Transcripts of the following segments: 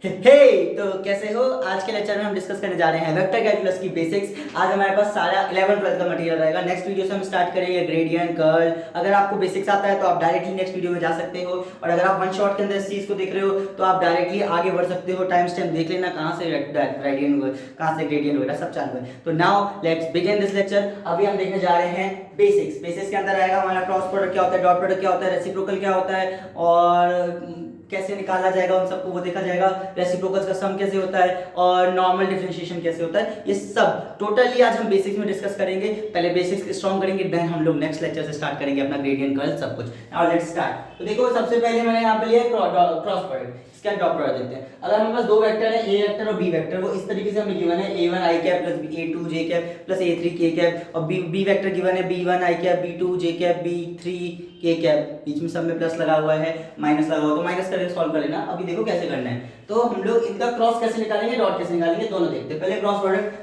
तो कैसे हो। आज के लेक्चर में हम डिस्कस करने जा रहे हैं वेक्टर कैलकुलस की बेसिक्स। आज हमारे पास सारा 11 12 का मटेरियल रहेगा। नेक्स्ट वीडियो से हम स्टार्ट करेंगे ग्रेडियंट कर्ल। अगर आपको बेसिक्स आता है तो आप डायरेक्टली नेक्स्ट वीडियो में जा सकते हो, और अगर आप वन शॉट के अंदर इस चीज को देख रहे हो तो आप डायरेक्टली आगे बढ़ सकते हो। टाइम स्टैम्प देख लेना कहाँ से ग्रेडियंट हुआ, कहाँ से ग्रेडियंट वगैरह सब चालू है। तो now let's begin this lecture. अभी हम देखने जा रहे हैं बेसिक्स। बेसिक्स के अंदर आएगा हमारा क्रॉस प्रोडक्ट क्या होता है, डॉट प्रोडक्ट क्या होता है, रेसिप्रोकल क्या होता है, और कैसे निकाला जाएगा उन सबको वो देखा जाएगा। रेसिप्रोकल्स का सम कैसे होता है और नॉर्मल डिफरेंशिएशन कैसे होता है, ये सब टोटली आज हम बेसिक्स में डिस्कस करेंगे। पहले बेसिक्स स्ट्रॉन्ग करेंगे, देन हम लोग नेक्स्ट लेक्चर से स्टार्ट करेंगे अपना ग्रेडियंट कर्ल सब कुछ। Now let's start. तो देखो सबसे पहले मैंने यहाँ पे लिया क्रॉस प्रोडक्ट। इसका डॉट प्रोडक्ट देखते हैं। अगर हमारे पास दो वेक्टर है, ए वेक्टर और बी वेक्टर, वो इस तरीके से हमें गिवन है a1 i cap plus a2 j cap plus a3 k cap, और बी वेक्टर गिवन है b1 i cap b2 j cap b3 k cap. बीच में सब में प्लस लगा हुआ है, माइनस लगा हुआ, तो माइनस करके सॉल्व कर लेना। अभी देखो कैसे करना है। तो हम लोग इनका क्रॉस कैसे निकालेंगे, डॉट कैसे निकालेंगे, दोनों देखते हैं। पहले क्रॉस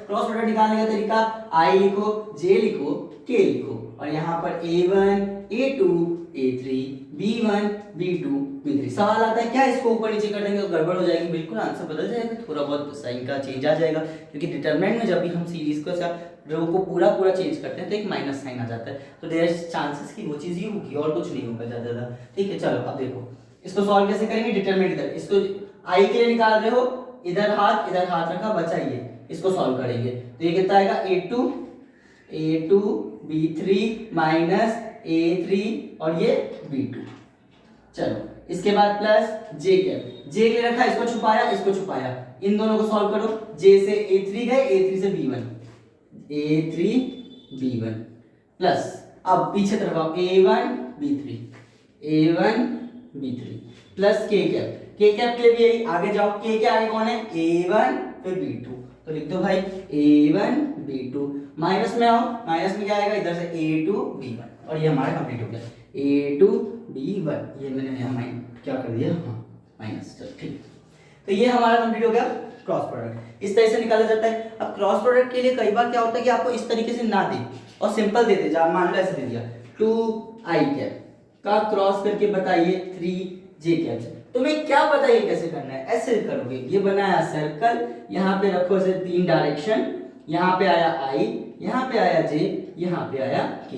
प्रोडक्ट निकालने का तरीका, i लिखो, j लिखो, k लिखो, और यहाँ पर a1 a2 a3 b1 b2 b3। सवाल आता है क्या इसको ऊपर नीचे कर देंगे तो गड़बड़ हो जाएगी? बिल्कुल आंसर बदल जाएगा, थोड़ा बहुत साइन का चेंज आ जाएगा, क्योंकि डिटरमिनेंट में जब भी हम सीरीज को रो को पूरा चेंज करते हैं तो एक माइनस साइन आ जाता है। तो देयर इज चांसेस कि वो चीज ही होगी और कुछ नहीं होगा ज्यादा। ठीक है, चलो अब देखो इसको सॉल्व कैसे करेंगे। डिटरमिनेंट इधर, इसको आई के लिए निकाल रहे हो, इधर हाथ रखा, बचा ये, इसको सॉल्व करेंगे तो ये कितना आएगा a2 b3 माइनस a3 और ये b2। चलो इसके बाद प्लस j कैप, j के लिए रखा, इसको छुपाया, इन दोनों को सॉल्व करो। j से a3 गए, a3 से b1 प्लस, अब पीछे तरफ आओ, a1 b3 plus k cap के लिए भी यही, आगे जाओ, k के आगे कौन है, a1 फिर b2, तो लिख दो भाई a1 b2। माइनस में आओ, माइनस में क्या आएगा, इधर से a2 b1, और ये हमारा कंप्लीट हो गया a2 b1। ये मैंने यहाँ क्या कर दिया, हाँ माइनस, चलो ठीक। तो ये हमारा कंप्लीट हो गया क्रॉस प्रोडक्ट। इस तरह से निकाला जाता है। अब क्रॉस प्रोडक्ट के लिए कई बार क्या होता है कि आपको इस तरीके से ना दे और सिंपल दे दे, मान लो ऐसे दे दिया 2i कैप का क्रॉस करके बताइए 3j कैप से। तुम्हें क्या पता ये कैसे करना है, ऐसे करोगे। ये बनाया सर्कल, यहाँ पे रखो से 3 डायरेक्शन, यहाँ पे आया i, यहाँ पे आया j, यहाँ पे आया k।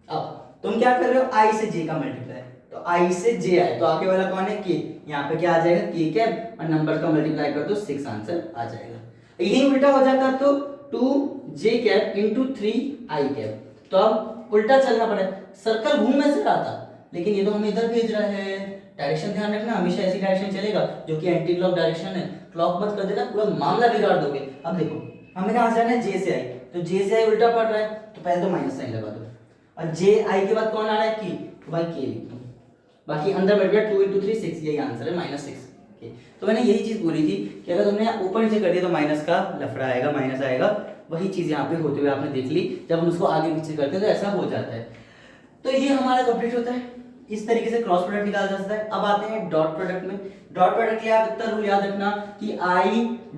अब तुम क्या कर रहे हो, i से j का मल्टीप्लाई, तो i से j आए तो आगे वाला कौन है, k, यहाँ पे क्या आ जाएगा k कैप, और नंबर का मल्टीप्लाई कर दो 6 आंसर आ जाएगा। यही उल्टा हो जाता तो 2j cap into 3i cap, तो अब उल्टा चलना पड़े, सर्कल घूम ऐसे रहा था, लेकिन ये तो हमें इधर भेज रहा है। डायरेक्शन ध्यान रखना, हमेशा ऐसी डायरेक्शन चलेगा जो कि एंटी क्लॉक डायरेक्शन है। क्लॉक मत कर देना, पूरा मामला बिगाड़ दोगे। अब देखो हमें कहां से जाना है, j से i, तो j से i उल्टा पड़ रहा है तो पहले तो माइनस साइन लगा दो, और j i के बाद कौन आ रहा है, k, तो भाई k लिख दो। बाकी अंदर बैठ गया 2 × 3 6, यही आंसर है -6 के। तो मैंने यही चीज बोली थी कि अगर तुमने ऊपर नीचे कर दिया तो माइनस का लफड़ा आएगा, माइनस आएगा। वही चीज यहाँ पे होते हुए आपने देख ली, जब हम उसको आगे पीछे करते हैं तो ऐसा हो जाता है। तो ये हमारा कंप्लीट होता है। इस तरीके से क्रॉस प्रोडक्ट निकाला जा सकता है। अब आते हैं डॉट प्रोडक्ट में। डॉट प्रोडक्ट के लिए आप इतना रूल याद रखना कि i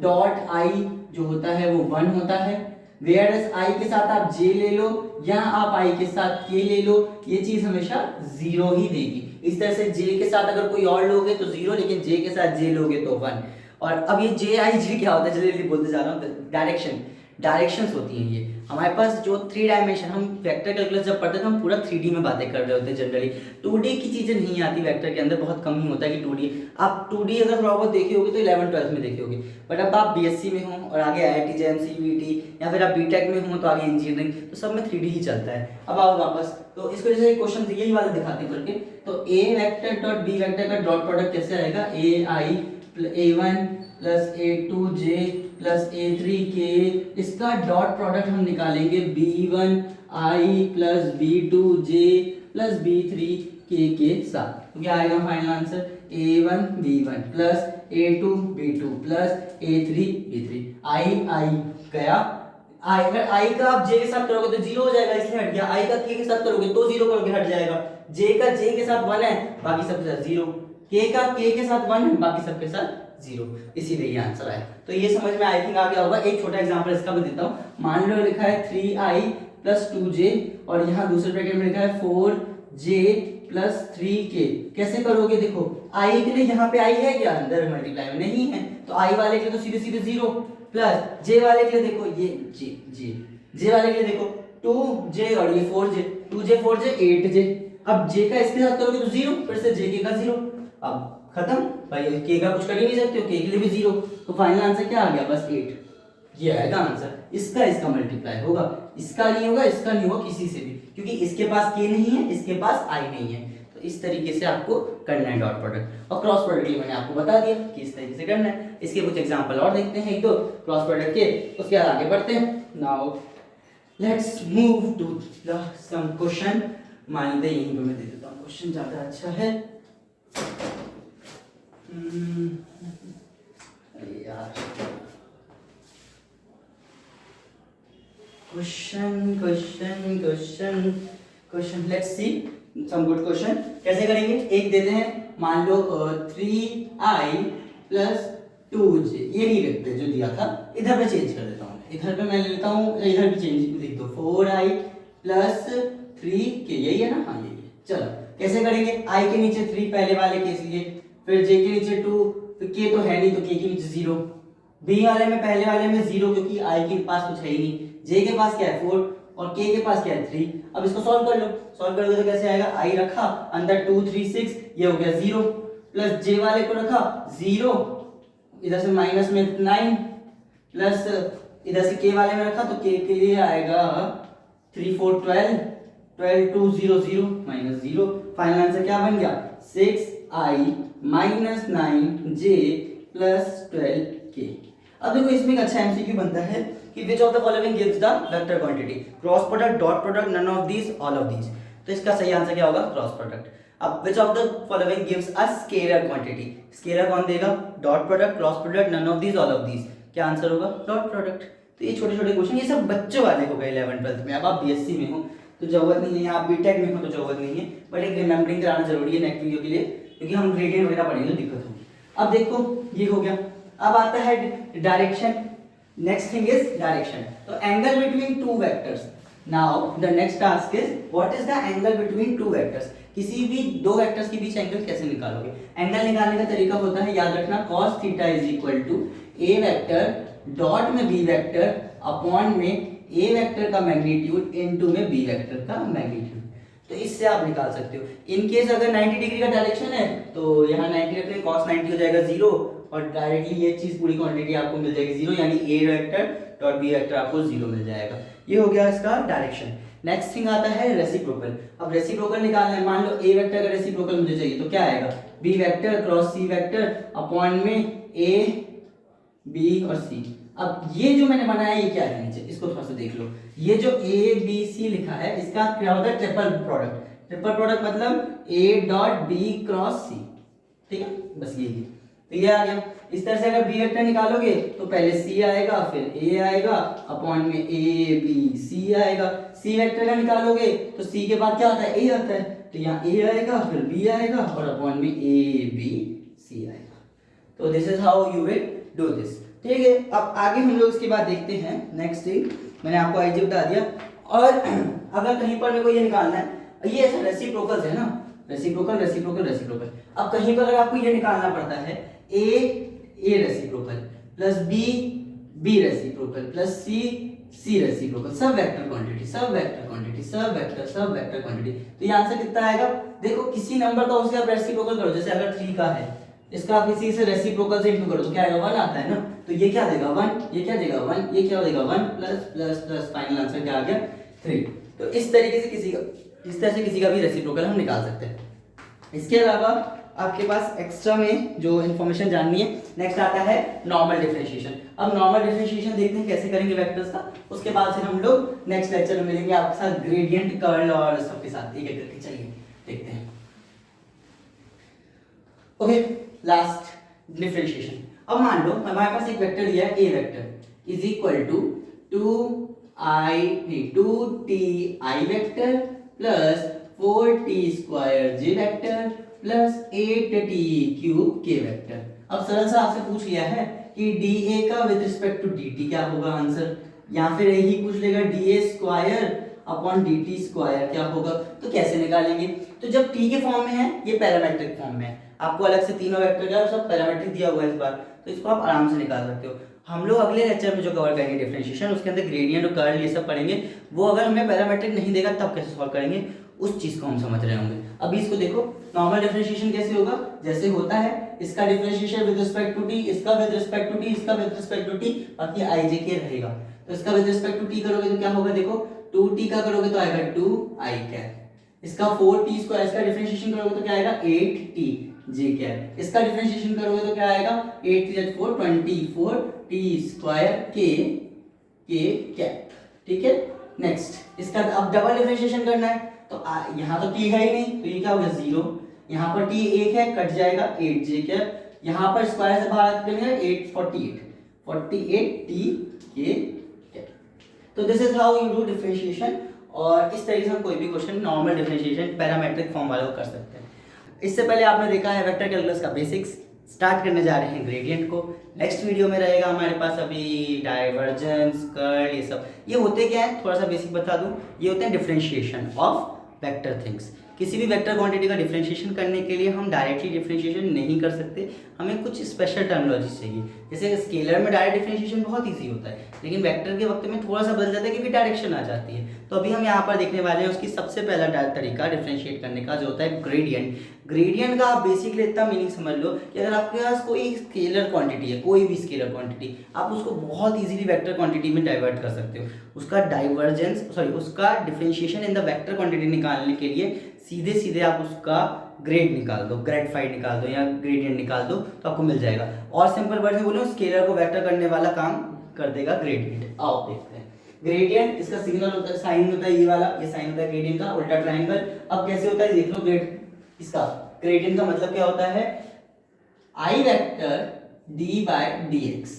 डॉट i जो होता है वो 1 होता है, वेयर एज i के साथ आप j ले लो या आप i के साथ k ले लो, ये चीज हमेशा 0 ही देगी। इस तरह से j के साथ अगर कोई और लोगे तो 0, लेकिन j के साथ j लोगे तो 1। और अब ये j i j क्या होता है, जल्दी बोलते जा रहा हूँ। डायरेक्शंस होती हैं ये हमारे पास, जो 3 डायमेंशन, हम वेक्टर कैलकुलस जब पढ़ते हैं तो हम पूरा 3D में बातें कर रहे होते हैं जनरली। 2D की चीजें नहीं आती वेक्टर के अंदर, बहुत कम ही होता है कि 2D। आप 2D अगर थोड़ा बहुत देखे होगे तो 11 12 में देखे होगे, बट अब आप BSc में हो और आगे IIT JEM CUET या फिर आप BTech में हो तो आगे इंजीनियरिंग, तो सब में 3D ही चलता है। अब आओ वापस, तो इसको जैसे क्वेश्चन यही वाला दिखाते करके, तो a vector dot b vector का डॉट प्रोडक्ट कैसे आएगा, a1 plus a2j plus a3k, इसका डॉट प्रोडक्ट हम निकालेंगे b1i plus b2j plus b3k के साथ। तो क्या आएगा final answer, a1 b1 plus a2 b2 plus a3 b3। i गया, अगर i का आप j के साथ करोगे तो 0 हो जाएगा, इसलिए हट गया। i का k के साथ करोगे तो 0 करोगे, हट जाएगा। j का j के साथ 1 है, बाकी सबके साथ 0। k का k के साथ 1 है, बाकी सबके साथ 0, इसीलिए ये आंसर आया। तो ये समझ में आई थिंक आ गया होगा। एक छोटा एग्जांपल इसका भी देता हूँ। मान लो लिखा है 3i प्लस 2j, और यहाँ दूसरे ब्रैकेट में लिखा है 4j प्लस 3k। कैसे करोगे? देखो i के लिए यहाँ पे i है क्या अंदर मल्टीप्लाई में? नहीं है, तो i वाले के लिए तो सीधे सीधे 0 प्लस j वाले के लिए देखो ये j वाले के लिए देखो 2j और ये 4j, 2j 4j 8j। अब j का इसके साथ करोगे तो 0, फिर से j का 0, अब खत्म भाई। k का कुछ कर ही नहीं सकते हो, k के लिए भी 0, तो फाइनल आंसर क्या आ गया? बस 8। ये आएगा आंसर। इसका मल्टीप्लाई होगा, इसका नहीं होगा, इसका नहीं होगा किसी से भी, क्योंकि इसके पास k नहीं है, इसके पास i नहीं है। तो इस तरीके से आपको करना है डॉट प्रोडक्ट। और क्रॉस प्रोडक्ट के मैंने आपको बता दिया कि इस तरीके से करना है। इसके कुछ एग्जांपल और देखते हैं, एक दो क्रॉस प्रोडक्ट के, उसके बाद आगे बढ़ते हैं। Now let's move to the some question. मान लीजिए यहीं पे मैं दे देता हूँ क्वेश्चन, ज्यादा अच्छा है। अरे यार, question let's see some good question. कैसे करेंगे? एक देते हैं, मान लो 3i प्लस 2j, ये नहीं रखते जो दिया था, इधर पे चेंज कर देता हूँ, इधर पे मैं ले लेता हूँ, इधर भी चेंज लिख दो 4i प्लस 3k, यही है ना? हाँ यही है। चलो कैसे करेंगे? i के नीचे 3 पहले वाले के लिए, फिर j के नीचे 2, फिर k तो है नहीं तो k के नीचे 0, b वाले में पहले वाले में 0 क्योंकि i के पास कुछ है ही नहीं, j के पास क्या है 4 और k के पास क्या है 3। अब इसको सॉल्व कर लो, सॉल्व करोगे तो कैसे आएगा? i रखा अंदर 2 3 6, ये हो गया 0, प्लस j वाले को रखा 0, इधर से माइनस में 9, प्लस इधर से k वाले में रखा तो k के लिए आएगा 3 4 12, 12 2 0 0 माइनस 0। फाइनल आंसर क्या बन गया? 6i minus 9j plus 12k। अब देखो इसमें एक अच्छा एमसीक्यू बनता है कि which of the following gives the vector quantity? Cross product, dot product, none of these, all of these. तो इसका सही आंसर क्या होगा? Cross product. अब which of the following gives a scalar quantity? Scalar कौन देगा? Dot product, cross product, none of these, all of these. क्या answer होगा? Dot product. तो ये छोटे छोटे क्वेश्चन, ये सब बच्चों वाले हो गए 11 12th में। अब आप बीएससी में हो तो जरूरत नहीं है, आप बीटेक में हो तो जरूरत नहीं है, बट एक रिमेंबरिंग कराना जरूरी है नेक्स्ट वीडियो के लिए, क्योंकि हम ग्रेडियंट वगैरह पढ़ेंगे तो दिक्कत होगी। अब देखो ये हो गया। अब आता है direction. Next thing is direction. तो angle between two vectors. Now the next task is what is the angle between two vectors? किसी भी दो वेक्टर्स के बीच एंगल कैसे निकालोगे? एंगल निकालने का तरीका होता है, याद रखना, cos theta is equal to a vector dot में b वेक्टर अपॉन में a वेक्टर का मैग्नीट्यूड इनटू में b वेक्टर का मैग्नीट्यूड। तो इससे आप निकाल सकते हो। इन केस अगर 90 डिग्री का डायरेक्शन है तो यहाँ 90 रखते हैं, cos 90 हो जाएगा 0 और डायरेक्टली ये चीज पूरी क्वांटिटी आपको मिल जाएगी 0, यानी a vector dot b vector आपको 0 मिल जाएगा। ये हो गया इसका डायरेक्शन। नेक्स्ट थिंग आता है रेसिप्रोकल। अब रेसिप्रोकल निकालना है, मान लो a वेक्टर का रेसिप्रोकल मुझे चाहिए तो क्या आएगा? b vector cross c vector upon में a b और c। अब ये जो मैंने बनाया ये क्या है नीचे, इसको थोड़ा सा देख लो। ये जो a b c लिखा है इसका क्या होता है? Triple product. ट्रिपल प्रोडक्ट मतलब a dot b cross c, ठीक है, बस यही है। तो ये आ गया। इस तरह से अगर b वेक्टर निकालोगे तो पहले c आएगा, फिर a आएगा, अपॉन में a b c आएगा। c वेक्टर का निकालोगे तो c के बाद क्या आता है? a आता है, तो यहाँ a आएगा, फिर b आएगा और अपॉन में a b c आएगा। तो this is how you will do this, ठीक है। अब आगे हम लोग इसके बाद देखते हैं नेक्स्ट थिंग। मैंने आपको आईजी बता दिया। और अगर कहीं पर मेरे को ये निकालना है, ये ऐसा रेसिप्रोकल्स है ना, रेसिप्रोकल रेसिप्रोकल रेसिप्रोकल। अब कहीं पर अगर आपको ये निकालना पड़ता है a reciprocal plus b reciprocal plus c reciprocal, सब वेक्टर क्वांटिटी, सब वेक्टर क्वांटिटी, सब वेक्टर क्वांटिटी, तो ये आंसर कितना आएगा? देखो किसी नंबर का उससे आप रेसिप्रोकल करो, जैसे अगर 3 का है इसका आप इसी से रेसिप्रोकल से इनटू करो तो क्या आएगा? 1 आता है ना, तो ये क्या देगा? 1, ये क्या देगा? 1, ये क्या देगा? 1 plus plus plus, final answer क्या आ गया? 3। तो इस तरीके से इस तरह से किसी का भी रेसिप्रोकल हम निकाल सकते हैं। इसके अलावा आपके पास एक्स्ट्रा में जो इन्फॉर्मेशन जाननी है, नेक्स्ट आता है नॉर्मल डिफरेंशिएशन। अब नॉर्मल डिफरेंशिएशन देखते हैं कैसे करेंगे वेक्टर्स का, उसके बाद फिर हम लोग नेक्स्ट लेक्चर में मिलेंगे आपके साथ ग्रेडियंट, कर्ल और सबके साथ एक एक करके। चलिए देखते हैं। Okay, last differentiation. अब मान लो हमारे पास एक वेक्टर दिया है, a vector is equal to 2ti vector plus 4t square j vector plus 8t cube k vector. अब सरल सा आपसे पूछ लिया है कि dA का विद रिस्पेक्ट टू dt क्या होगा आंसर, या फिर यही पूछ लेगा dA square upon dt square क्या होगा। तो कैसे निकालेंगे? तो जब टी के फॉर्म में है ये पैरामेट्रिक फॉर्म में है, आपको अलग से तीनों वेक्टर का सब पैरामेट्रिक दिया हुआ है इस बार, तो इसको आप आराम से निकाल सकते हो। हम लोग अगले लेक्चर में जो कवर करेंगे डिफरेंशिएशन, उसके अंदर ग्रेडियंट और कर्ल ये सब पढ़ेंगे, वो अगर हमें पैरामेट्रिक नहीं देगा तब कैसे सॉल्व करेंगे उस चीज को हम समझ रहे होंगे। अभी इसको देखो, नॉर्मल डिफरेंशिएशन कैसे होगा, जैसे होता है इसका differentiation with respect to T, इसका विद रिस्पेक्ट टू टी, इसका विद रिस्पेक्ट टू टी, बाकी आई जे के रहेगा। तो इसका विद रिस्पेक्ट टू टी करोगे तो क्या होगा, देखो 2t का करोगे तो आएगा 2i कैप, इसका 4t स्क्वायर, इसका डिफरेंशिएशन करोगे तो क्या आएगा 8t जे कैप, इसका डिफरेंशिएशन करोगे तो क्या आएगा 8 3 4 24 t स्क्वायर k कैप। ठीक है, नेक्स्ट इसका अब डबल डिफरेंशिएशन करना है, तो यहाँ तो t है ही नहीं, तो ये क्या होगा 0, यहाँ पर t 1 है कट जाएगा 8 जे कैप, यहाँ पर स्क्वायर से बाहर निकलेगा 48 t k कैप। तो this is how you do differentiation, और इस तरीके से हम कोई भी question normal differentiation parametric form वाले को कर सकते हैं। इससे पहले आपने देखा है वेक्टर कैलकुलस का बेसिक्स, स्टार्ट करने जा रहे हैं ग्रेडियंट को। नेक्स्ट वीडियो में रहेगा हमारे पास अभी डाइवर्जेंस, कर्ल, ये सब। ये होते क्या है, थोड़ा सा बेसिक बता दूं, ये होते हैं डिफरेंशिएशन ऑफ वेक्टर थिंग्स। किसी भी वेक्टर क्वांटिटी का डिफरेंशिएशन करने के लिए हम डायरेक्टली डिफरेंशिएशन नहीं कर सकते, हमें कुछ स्पेशल टर्मिनोलॉजी चाहिए। जैसे स्केलर में डायरेक्ट डिफरेंशिएशन बहुत इजी होता है, लेकिन वेक्टर के वक्त में थोड़ा सा बदल जाता है क्योंकि डायरेक्शन आ जाती है। तो अभी हम यहाँ पर देखने वाले हैं उसकी सबसे पहला तरीका डिफरेंशिएट करने का, जो होता है ग्रेडियंट। ग्रेडियंट का आप बेसिकली इतना मीनिंग समझ लो कि अगर आपके पास कोई स्केलर क्वांटिटी है, कोई भी स्केलर क्वांटिटी, आप उसको बहुत इजीली वेक्टर क्वांटिटी में डाइवर्ट कर सकते हो। उसका differentiation in the vector quantity निकालने के लिए सीधे सीधे आप उसका ग्रेड निकाल दो, ग्रेड फाई निकाल दो या ग्रेडियंट निकाल दो, तो आपको मिल जाएगा। और सिंपल वर्ड में बोलो, स्केलर को वेक्टर करने वाला काम कर देगा ग्रेडियंट। आओ देखते हैं ग्रेडियंट। इसका सिग्नल होता है, साइन होता है ये वाला, ये साइन होता है ग्रेडियंट का, उल्टा ट्रायंगल। अब कैसे होता है देख लो, इसका ग्रेडियंट का मतलब क्या होता है, i vector d by d x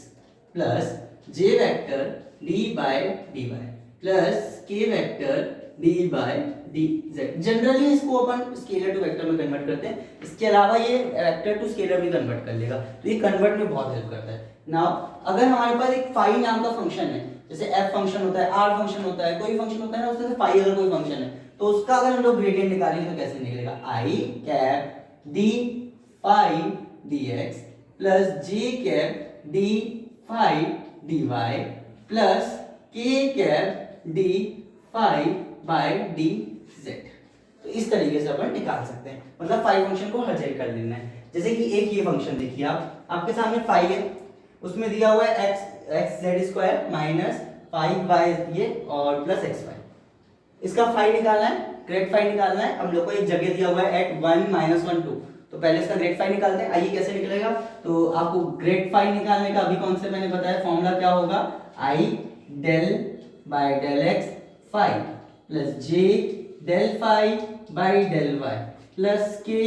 plus j vector d by d Y plus k vector d by d z. Generally इसको अपन स्केलर टू वेक्टर में कन्वर्ट करते हैं, इसके अलावा ये वेक्टर टू स्केलर भी कन्वर्ट कर लेगा, तो ये कन्वर्ट में बहुत हेल्प करता है। नाउ अगर हमारे पास एक फाई नाम का फंक्शन है, जैसे एफ फंक्शन होता है, आर फंक्शन होता है, कोई फंक्शन होता है ना, उससे फाई अगर कोई फंक्शन है, तो उसका अगर हम लोग ग्रेडियंट निकालेंगे तो कैसे निकलेगा, i cap d phi d x plus j cap d phi d Y plus k cap d phi by d z. तो इस तरीके से अपन निकाल सकते हैं, मतलब फाई फंक्शन को हर जगह कर लेना है। जैसे कि एक ये फंक्शन देखिए, आपके सामने फाई है, उसमें दिया हुआ है x z square minus 5y ये और प्लस एक्स वाई। इसका फाई निकालना है, ग्रेड फाई निकालना है। हम लोग को एक जगह दिया हुआ है एट 1 -1 2, तो पहले इसका ग्रेड फाई निकालते हैं। आइए कैसे निकलेगा, तो आपको ग्रेड फाई निकालने का अभी कौन से मैंने बताया फॉर्मूला क्या होगा, i del by del x phi plus j del phi by del y plus k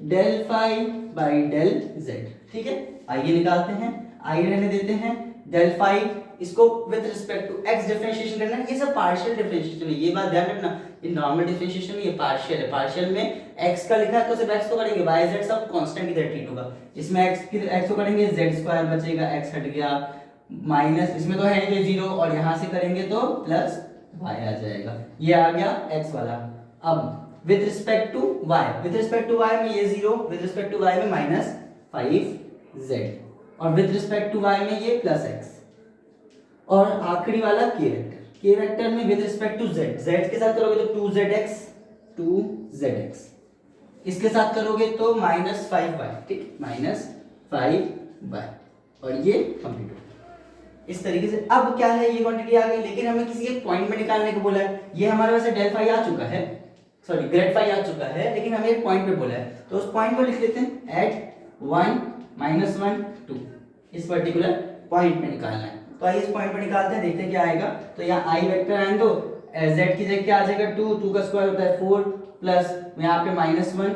del phi by del z. ठीक है, आइए निकालते हैं। आई रहने देते हैं, डेल फाई इसको with respect to x differentiation करना है। ये सब पार्शियल डिफरेंशिएशन है, ये बात ध्यान रखना, ये नॉर्मल डिफरेंशिएशन नहीं है, पार्शियल है। पार्शियल में x का लिखा है तो सिर्फ x को करेंगे, y z सब कांस्टेंट की तरह ट्रीट होगा। इसमें x को करेंगे z स्क्वायर बचेगा, x हट गया, माइनस इसमें तो है ही 0 और यहां से करेंगे तो प्लस y आ जाएगा, ये आ गया x वाला। अब विद रिस्पेक्ट टू y में ये 0, विद रिस्पेक्ट टू y में माइनस 5z और विद रिस्पेक्ट टू y में ये प्लस x, और आखिरी वाला के वेक्टर में विद रिस्पेक्ट टू z के साथ करोगे तो 2zx, इसके साथ करोगे तो -5y, ठीक, -5y, और ये कंप्लीट हो इस तरीके से। अब क्या है, ये क्वांटिटी आ गई, लेकिन हमें किसी एक पॉइंट में निकालने को बोला है। ये हमारे पास डेल फाई आ चुका है, सॉरी ग्रेड फाई आ चुका है, लेकिन हमें एक पॉइंट पे बोला है, तो उस पॉइंट को लिख लेते हैं एट 1 -1 2, इस पर्टिकुलर पॉइंट में निकालना है। तो आइए इस पॉइंट पे निकालते हैं, देखते हैं क्या आएगा। तो यहाँ आई वेक्टर आने दो, z की जगह क्या आ जाएगा 2 का स्क्वायर होता है 4 प्लस यहाँ पे -1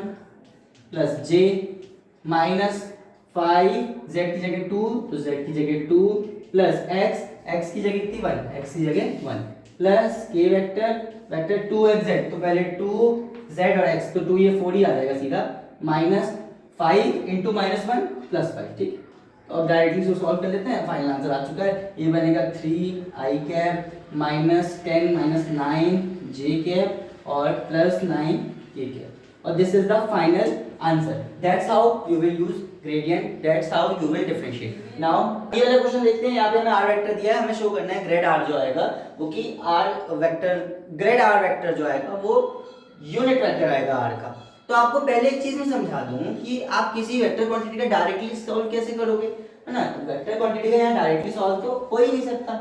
प्लस j -5 z की जगह 2 तो z की जगह 2 प्लस x की जगह कितनी 1, x की जगह 1 प्लस k वेक्टर 2xz, तो पहले 2z और x, तो 2 ये 4 ही आ जाएगा सीधा, -5 × -1 प्लस 5, ठीक। तो अब डायरेक्टली इसको सॉल्व कर लेते हैं, फाइनल आंसर आ चुका है, ये बनेगा 3i कैप -10 -9 j कैप और +9 k कैप, और this is the final answer. That's how you will use gradient, that's how you will differentiate. Now ये वाला क्वेश्चन देखते हैं। यहाँ पे हमें आर वेक्टर दिया है, हमें शो करना है ग्रेड आर जो आएगा वो कि R vector, grad R vector जो आएगा वो यूनिट वेक्टर आएगा आर का। तो आपको पहले एक चीज मैं समझा दूं कि आप किसी वेक्टर क्वांटिटी का डायरेक्टली सॉल्व कैसे करोगे, है ना। तो वेक्टर क्वांटिटी का यहाँ डायरेक्टली सॉल्व तो हो ही नहीं सकता,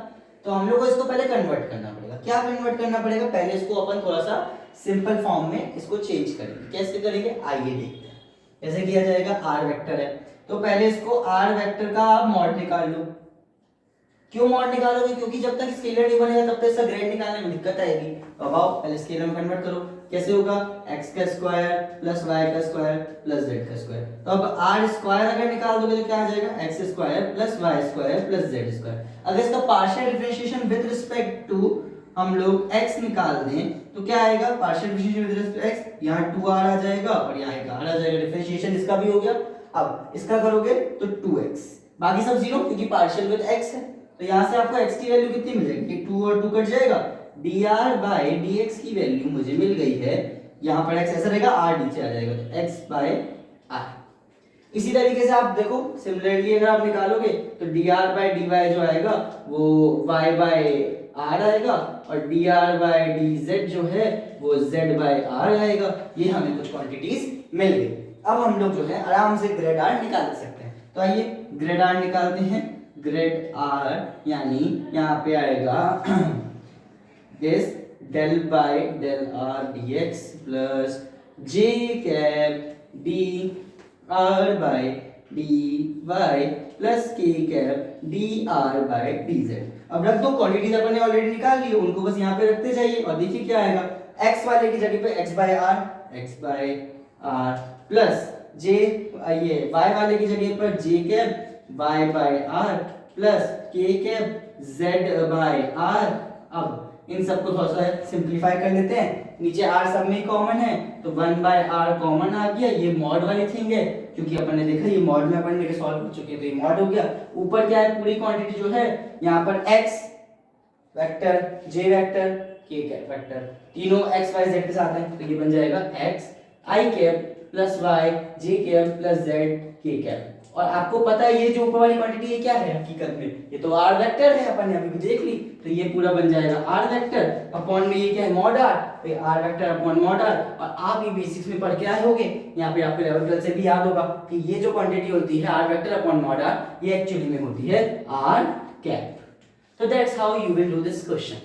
तो हम लोग को इसको पहले कन्वर्ट करना पड़ेगा। क्या कन्वर्ट करना पड़ेगा, पहले इसको अपन थोड़ा सा सिंपल फॉर्म में इसको चेंज करेंगे। कैसे करेंगे आइए देखते हैं। कैसे किया जाएगा, आर वेक्टर है तो पहले इसको आर वेक्टर का आप मॉड निकाल लो। क्यों मॉड निकालोगे, क्योंकि जब तक स्केलर नहीं बनेगा तब तक इसका ग्रेड निकालने में दिक्कत आएगी। अब आओ पहले स्केलर में कन्वर्ट करो। कैसे होगा, x का स्क्वायर प्लस y का स्क्वायर प्लस z का स्क्वायर। तो अब r स्क्वायर अगर निकाल दोगे तो क्या आ जाएगा, x square plus y square plus z square. अगर इसका partial differentiation with respect to हम लोग x निकाल दें तो क्या आएगा, partial differentiation with respect to x, यहाँ 2r आ जाएगा और यहाँ एक r आ जाएगा। डिफरेंशिएशन इसका भी हो गया। अब इसका करोगे तो 2x, बाकी सब जीरो क्योंकि पार्शियल विद x है। तो यहाँ से आपको x की वैल्यू कितनी मिल जाएगी, 2 और 2 कट जाएगा, dr बाय dx की वैल्यू मुझे मिल गई है। यहाँ पर x ऐसा रहेगा, r नीचे आ जाएगा तो x बाय r। इसी तरीके से आप देखो सिमिलरली अगर आप निकालोगे तो dr बाय dy जो आएगा वो y बाय r आएगा और dr बाय dz जो है वो z बाय r आएगा। ये हमें कुछ क्वांटिटीज मिल गई। अब हम लोग जो है आराम से ग्रेड r निकाल सकते हैं। तो आइए ग्रेड r निकालते हैं। ग्रेड r यानी यहाँ पे आएगा this del by del r dx plus j cap d r by dy plus k cap dr by dz। अब रख दो, क्वांटिटीज अपन ने ऑलरेडी निकाल ली है, उनको बस यहाँ पे रखते जाइए और देखिए क्या आएगा, x वाले की जगह पे x by r plus j, ये y वाले की जगह पर j cap y by r plus k cap z by r। अब इन सबको थोड़ा सा सिंपलीफाई कर लेते हैं। नीचे r सब में कॉमन है तो 1 बाय r कॉमन आ गया। ये मॉड वाली थिंग है क्योंकि अपन ने देखा ये मॉड में अपन ने सॉल्व कर चुके हैं तो ये मॉड हो गया। ऊपर क्या है, पूरी क्वांटिटी जो है यहाँ पर x vector, j vector, k cap vector, तीनों x y z के साथ है तो ये बन जाएगा x i cap plus y j cap plus z k cap. और आपको पता है ये जो ऊपर वाली क्वांटिटी ये क्या है, हकीकत में ये तो r वेक्टर है, अपन ने अभी भी देख ली। तो ये पूरा बन जाएगा r वेक्टर अपॉन में ये क्या है मॉड r, तो r vector upon mod r। और आप ये बेसिक्स में पढ़ के आए होंगे, यहाँ पे आपको लेवल 12 से भी याद होगा कि ये जो क्वांटिटी होती है r vector upon mod r ये एक्चुअली में होती है r कैप। तो that's how you will do this question.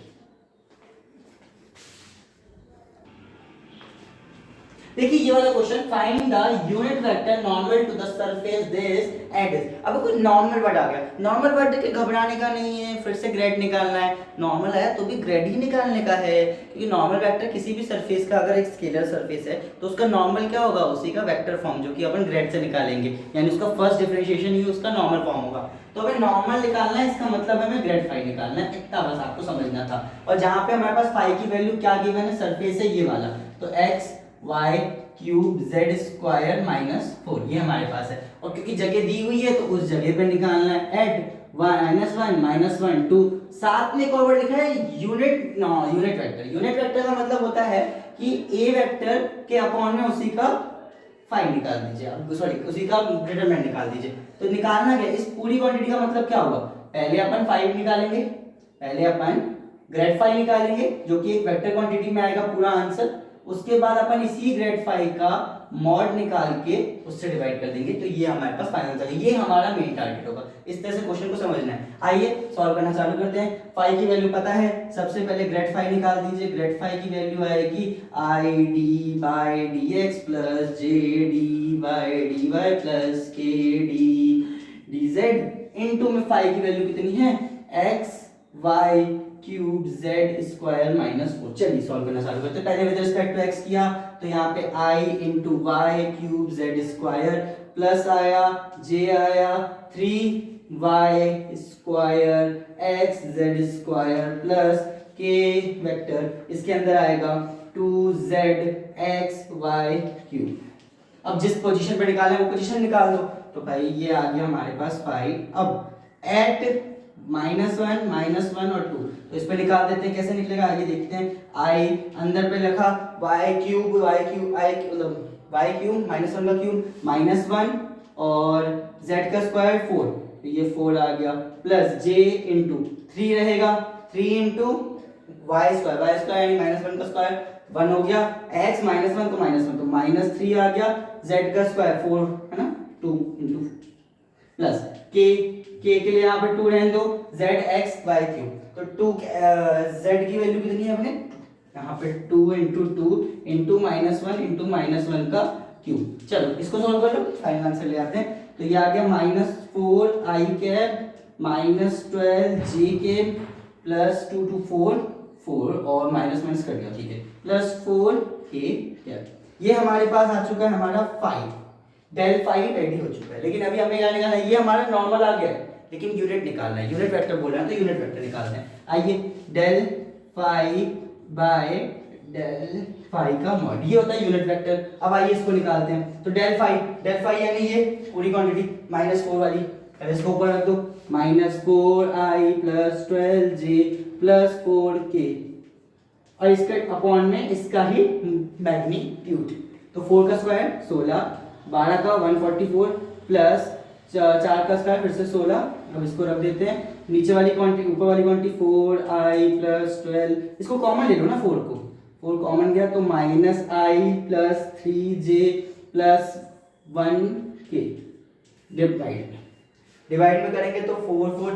देखिए ये वाला question, find the unit vector normal to the surface this and this. अब कोई नॉर्मल वर्ड आ गया, नॉर्मल वर्ड देख के घबराने का नहीं है, फिर से ग्रेड निकालना है। नॉर्मल आया तो भी ग्रेड ही निकालने का है क्योंकि नॉर्मल वेक्टर किसी भी सरफेस का अगर एक स्केलर सरफेस है तो उसका नॉर्मल क्या होगा, उसी का वेक्टर फॉर्म जो कि अपन ग्रेड से निकालेंगे, यानी उसका फर्स्ट डिफरेंशिएशन ही उसका नॉर्मल फॉर्म होगा। तो हमें नॉर्मल निकालना है, इसका मतलब हमें ग्रेड फाई निकालना है, इतना बस आपको समझना था। और जहाँ पे हमारे पास फाई की वैल्यू क्या गिवन है, सरफेस है ये वाला, तो x y cube z square minus 4 ये हमारे पास है। और क्योंकि जगह दी हुई है तो उस जगह पे निकालना है। At minus one minus one two, साथ में एक और वर्ड लिखा है unit unit vector. Unit vector का मतलब होता है कि a वेक्टर के अपॉन में उसी का फाई निकाल दीजिए, आप सॉरी उसी का डिटरमिनेंट निकाल दीजिए। तो निकालना क्या, इस पूरी क्वांटिटी का मतलब क्या होगा, पहले अपन फाई निकालेंगे, पहले अपन ग्रेड फाई निकालेंगे जो कि एक वेक्टर क्वांटिटी में आएगा पूरा आंसर। उसके बाद अपन इसी ग्रेड फाई का मॉड निकाल के उससे डिवाइड कर देंगे, तो ये हमारे पास फाइनल आंसर है। ये हमारा मेन टारगेट होगा। इस तरह से क्वेश्चन को समझना है। आइए सॉल्व करना चालू करते हैं। फाई की वैल्यू पता है, सबसे पहले ग्रेड फाई निकाल दीजिए। ग्रेड फाई की वैल्यू आएगी I D by D x plus J D by D Y plus K D D Z into में फाई की वैल्यू कितनी है, X Y cube Z square minus 4। चलिए सॉल्व करना चालू करते हैं। पहले विद रिस्पेक्ट टू एक्स किया तो यहाँ पे i into y cube Z square plus आया जे आया 3y square x z square plus k vector, इसके अंदर आएगा 2z एक्स वाई क्यूब। अब जिस पोजीशन पे निकालना है वो पोजीशन निकाल दो। तो भाई ये आ गया हमारे पास 5। अब एट -1 और 2, तो इस पे निकाल देते हैं, कैसे निकलेगा आइए देखते हैं। आई अंदर पे लिखा y क्यूब आई मतलब y क्यूब -1 का क्यूब -1 और z का स्क्वायर 4, तो ये 4 आ गया, प्लस j इंटू 3 रहेगा, 3 इंटू y स्क्वायर यानी -1 का स्क्वायर 1 हो गया, x -1 तो -1 तो -3 आ गया, z का स्क्वायर 4 है ना, 2 इंटू प्लस k के लिए यहाँ पे 2 रहने दो, z x y क्यूब, तो 2 z की वैल्यू कितनी है अपने यहाँ पे 2 इंटू 2 इंटू -1 इंटू -1 का क्यूब। चलो इसको सॉल्व कर लो, फाइनल आंसर ले आते हैं। तो ये आ गया -4 i cap -12 j cap plus 2 two 4 और माइनस माइनस कर दिया, ठीक है, प्लस 4 के कैप। ये हमारे पास आ चुका है हमारा फाई, डेल फाई रेडी हो चुका है। लेकिन अभी हमें क्या निकालना है, ये हमारा नॉर्मल आ गया है, लेकिन यूनिट निकालना है, यूनिट वेक्टर बोल रहे हैं तो यूनिट वेक्टर निकालना है। आइए, del phi by del phi का मॉड, ये होता है यूनिट वेक्टर। अब आइए इसको निकालते हैं। तो डेल फाई यानी ये पूरी क्वांटिटी -4 वाली, पहले इसको ऊपर रख दो, -4 आई प्लस 12 जे प्लस 4 के, और इसके अपॉन में इसका ही मैग्नीट्यूड, तो 4 का स्क्वायर 16, 12 का 144 प्लस 4 का स्क्वायर फिर से 16। अब इसको रख देते हैं, नीचे वाली क्वांटिटी ऊपर वाली क्वांटिटी 4 आई प्लस 12, इसको कॉमन ले लो ना, 4 को, 4 कॉमन गया तो -i plus 3j plus 1k, divide में करेंगे तो 4 4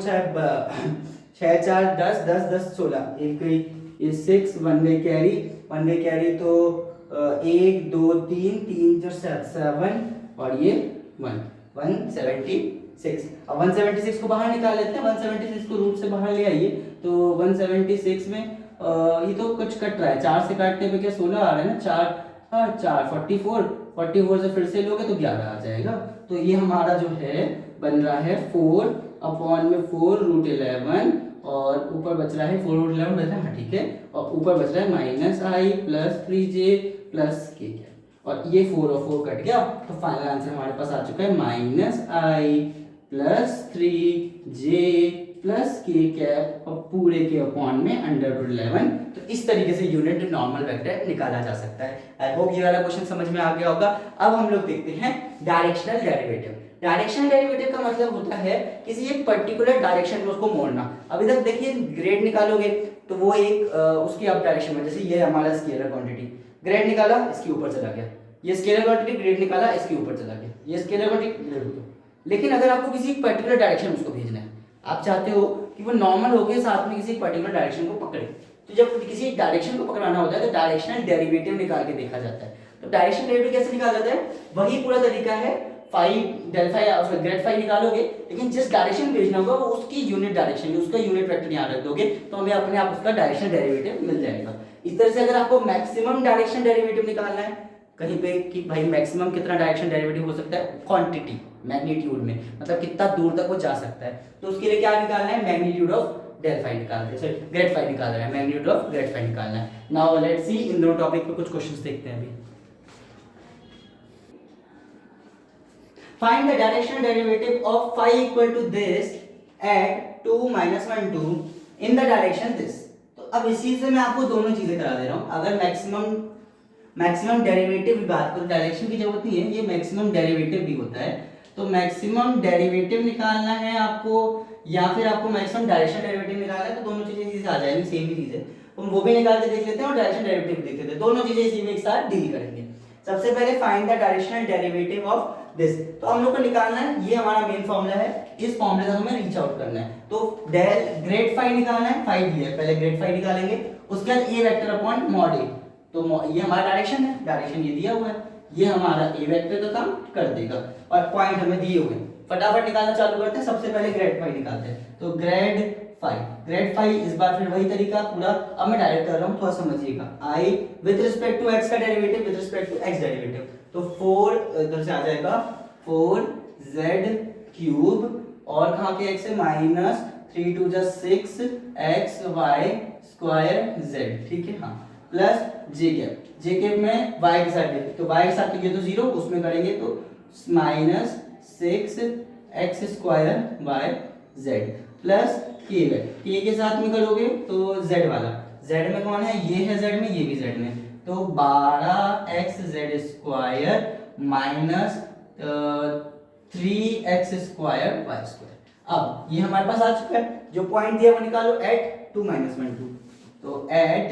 6 4 10 10 10 16, एक गई ये 6, 1 गई कैरी तो 1 2 3 3 4 7 और ये 176। अब 176 को बाहर निकाल लेते हैं, 176 को रूट से बाहर ले आइए, तो 176 में ये तो कुछ कट रहा है, 4 से काटने पे क्या 16 आ रहा है ना, 4 44 से फिर से लोगे तो 11 आ जाएगा। तो ये हमारा जो है बन रहा है 4 अपॉन में 4 रूट 11 और ऊपर बच रहा है 4 रूट 11 बच रहा है, हाँ ठीक है, और ऊपर बच रहा है -i plus 3j plus k, और ये 4 और 4 कट गया, तो फाइनल आंसर हमारे पास आ चुका है -i plus 3j plus k cap और पूरे के अपॉन में √11। तो इस तरीके से यूनिट नॉर्मल वेक्टर निकाला जा सकता है। आई होप ये वाला क्वेश्चन समझ में आ गया होगा। अब हम लोग देखते हैं डायरेक्शनल डेरिवेटिव। डायरेक्शनल डेरिवेटिव का मतलब होता है किसी एक पर्टिकुलर डायरेक्शन में उसको मोड़ना। अभी तक देखिए ग्रेड निकालोगे तो वो एक उसकी अप डायरेक्शन में, जैसे ये हमारा स्केलर क्वांटिटी, ग्रेड निकाला इसके ऊपर चला गया, ये स्केलर क्वांटिटी ग्रेड निकाला इसके ऊपर चला गया, ये स्केलर क्वांटिटी ग्रेड ऊपर। लेकिन अगर आपको किसी पर्टिकुलर डायरेक्शन में उसको भेजना है, आप चाहते हो कि वो नॉर्मल होके साथ में किसी पर्टिकुलर डायरेक्शन को पकड़े, तो जब किसी डायरेक्शन को पकड़ाना होता है तो डायरेक्शनल डेरिवेटिव निकाल के देखा जाता है। तो डायरेक्शनल डेरिवेटिव कैसे निकाला जाता है, वही पूरा तरीका है, फाई डेल फाई या उसका ग्रेड फाई निकालोगे, लेकिन जिस डायरेक्शन में भेजना होगा वो उसकी यूनिट डायरेक्शन है, उसका यूनिट वेक्टर यहाँ रख दोगे तो हमें अपने आप उसका डायरेक्शनल डेरिवेटिव मिल जाएगा। इस तरह से अगर आपको मैक्सिमम डायरेक्शन डेरिवेटिव निकालना है कहीं पे कि भाई मैक्सिमम कितना डायरेक्शन डेरिवेटिव हो सकता है, क्वांटिटी मैग्नीट्यूड में, मतलब कितना दूर तक वो जा सकता है, तो उसके लिए क्या निकालना है, मैग्नीट्यूड ऑफ डेल फाई निकालना है, सॉरी ग्रेड फाई निकाल रहा है, मैग्नीट्यूड ऑफ ग्रेड फाई निकालना है। नाउ लेट्स सी इन दोनों टॉपिक पे कुछ क्वेश्चंस देखते हैं अभी। Find the directional derivative of phi equal to this at 2 - 1 2 in the direction this। तो अब इसी से मैं आपको दोनों चीजें करा दे रहा हूँ। अगर मैक्सिमम डेरिवेटिव की बात करो, डायरेक्शन की जरूरत नहीं है, ये मैक्सिमम डेरिवेटिव भी होता है। तो मैक्सिमम डेरिवेटिव निकालना है आपको या फिर आपको मैक्सिमम डायरेक्शन डेरिवेटिव निकालना है, तो दोनों चीजें आ जाएंगी, सेम ही चीज है, तो वो भी निकाल के देख लेते हैं और डायरेक्शन डेरिवेटिव देख लेते हैं, दोनों चीजें इसी में एक साथ डील करेंगे। सबसे पहले find the directional derivative of this, तो हम लोग को निकालना है, ये हमारा मेन फॉर्मूला है, इस फॉर्मूले तक हमें रीच आउट करना है। तो डेल ग्रेड फाई निकालना है, फाई दिया है, पहले ग्रेड फाई निकालेंगे, उसके बाद ए वेक्टर अपॉन मॉड ए, तो ये हमारा डायरेक्शन है, डायरेक्शन ये दिया हुआ है, ये हमारा ए वेक्टर का काम कर देगा और पॉइंट हमें दिए हुए हैं। फटाफट निकालना चालू करते हैं। सबसे पहले ग्रेड फाई निकालते हैं, तो ग्रेड फाई इस बार फिर वही तरीका पूरा, अब मैं डायरेक्ट कर रहा हूँ, थोड़ा समझिएगा। I with respect to X का derivative with respect to X derivative, तो 4 इधर से आ जाएगा 4z क्यूब और कहाँ के x है -3 2 6 x y स्क्वायर z, ठीक है, हाँ, प्लस जे कैप में y के साथ तो y के साथ ये तो 0, उसमें करेंगे तो -6 x square y z plus के के साथ में करोगे तो z वाला, z में कौन है, ये है z में, ये भी z में, तो 12xz² माइनस 3x² y²। अब ये हमारे पास आ चुका है, जो पॉइंट दिया वो निकालो एट 2 - 1 2, तो एट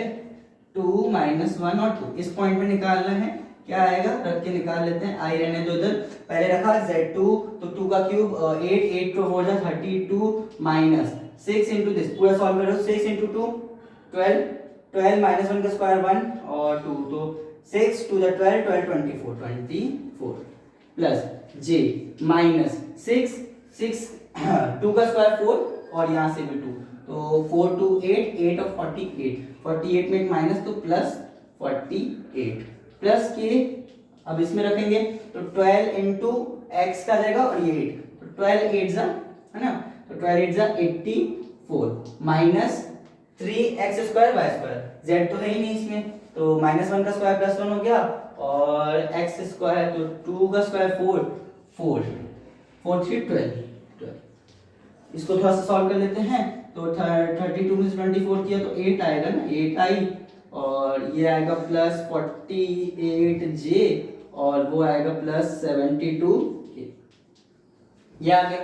2 - 1 और 2 इस पॉइंट पे निकालना है। क्या आएगा, रख के निकाल लेते हैं, आई रहने दो इधर, पहले रखा z2 तो 2 का cube 8, 8 to 4 32 minus 6 into this, पूरा सॉल्व करो, 6 इंटू 2 12, 12 माइनस 1 का स्क्वायर 1 और 2, तो 6 2 12 12 24 24 प्लस j माइनस 6 6 2 का स्क्वायर 4 और यहाँ से भी 2, तो 4 2 8 8 और 48 48 में एक माइनस तो प्लस 48 प्लस के, अब इसमें रखेंगे तो 12 इंटू एक्स का जाएगा और ये 8, तो 12 8 है ना, तो 12 8 84 माइनस 3x² y², z तो है ही नहीं इसमें, तो -1 का स्क्वायर +1 हो गया और x² तो 2 का स्क्वायर 4 4 4 3 12। इसको थोड़ा सा सॉल्व कर लेते हैं, तो 32 में से 24 किया तो 8 आएगा ना, 8 आई और ये आएगा प्लस 48j और वो आएगा प्लस 72k, ये आ गया।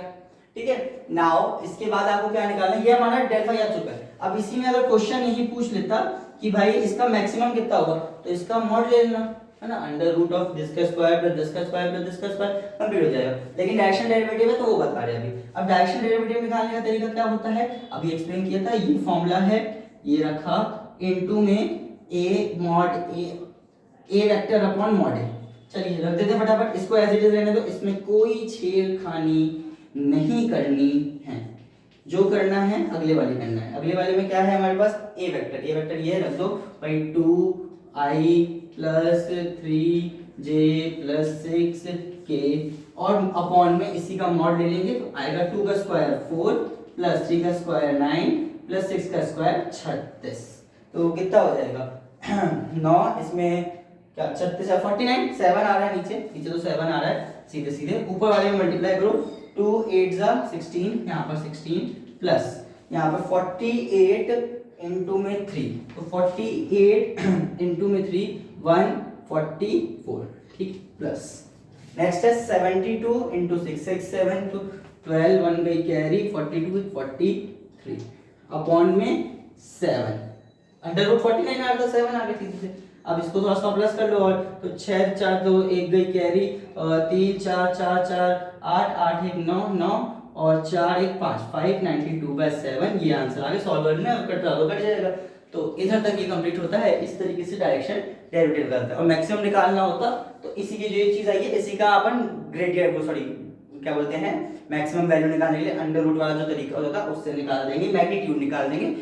ठीक है, नाउ इसके बाद आपको क्या निकालना है, ये हमारा डेल फाई आ चुका है। अब इसी में अगर क्वेश्चन यही पूछ लेता कि भाई इसका मैक्सिमम कितना होगा, तो इसका मॉड ले लेना है ना, अंडर रूट ऑफ दिस का स्क्वायर प्लस दिस का स्क्वायर प्लस दिस का स्क्वायर कंप्लीट हो जाएगा। लेकिन डायरेक्शन डेरिवेटिव है तो वो बता रहे हैं अभी। अब डायरेक्शन डेरिवेटिव निकालने का तरीका क्या होता है, अभी एक्सप्लेन किया था, ये फॉर्मूला है, ये रखा इनटू में a mod a vector upon mod a। चलिए रख देते फटाफट, इसको एज इट इज रहने दो, इसमें कोई छेड़खानी नहीं करनी है, जो करना है अगले वाले करना है। अगले वाले में क्या है हमारे पास, a वेक्टर ये रख दो भाई 2i plus 3j plus 6k और अपॉन में इसी का मॉड ले लेंगे तो आएगा 2 का स्क्वायर 4 प्लस 3 का स्क्वायर 9 प्लस 6 का स्क्वायर 36, तो कितना हो जाएगा 9, इसमें क्या 36 49 7 आ रहा है, नीचे तो 7 आ रहा है, सीधे सीधे ऊपर वाले में मल्टीप्लाई करो, 2 8 16, यहाँ पर 16 प्लस यहाँ पर 48 इंटू में 3, तो 48 इंटू में 3 144, ठीक, प्लस नेक्स्ट है 72 इंटू 6 6 7 तो 12 1 गई कैरी 42 43 अपॉन में 7 अंडर रूट 49 आ गया, 7 आ गया ठीक से। अब इसको थोड़ा सा प्लस कर लो और तो 6 4 2 1 गई कैरी 3 4 4 4 8 8 1 9 9 और 4 1 5 592/7 ये आंसर आ गया। सॉल्वर में कट जाएगा, तो इधर तक ये कंप्लीट होता है। इस तरीके से डायरेक्शन डेरिवेटिव करता है। और मैक्सिमम निकालना होता तो इसी की जो ये चीज आई है इसी का अपन ग्रेडियंट को सॉरी क्या बोलते हैं मैक्सिमम वैल्यू निकालने के लिए अंडर रूट वाला जो तरीका होता था उससे निकाल देंगे, मैग्नीट्यूड निकाल देंगे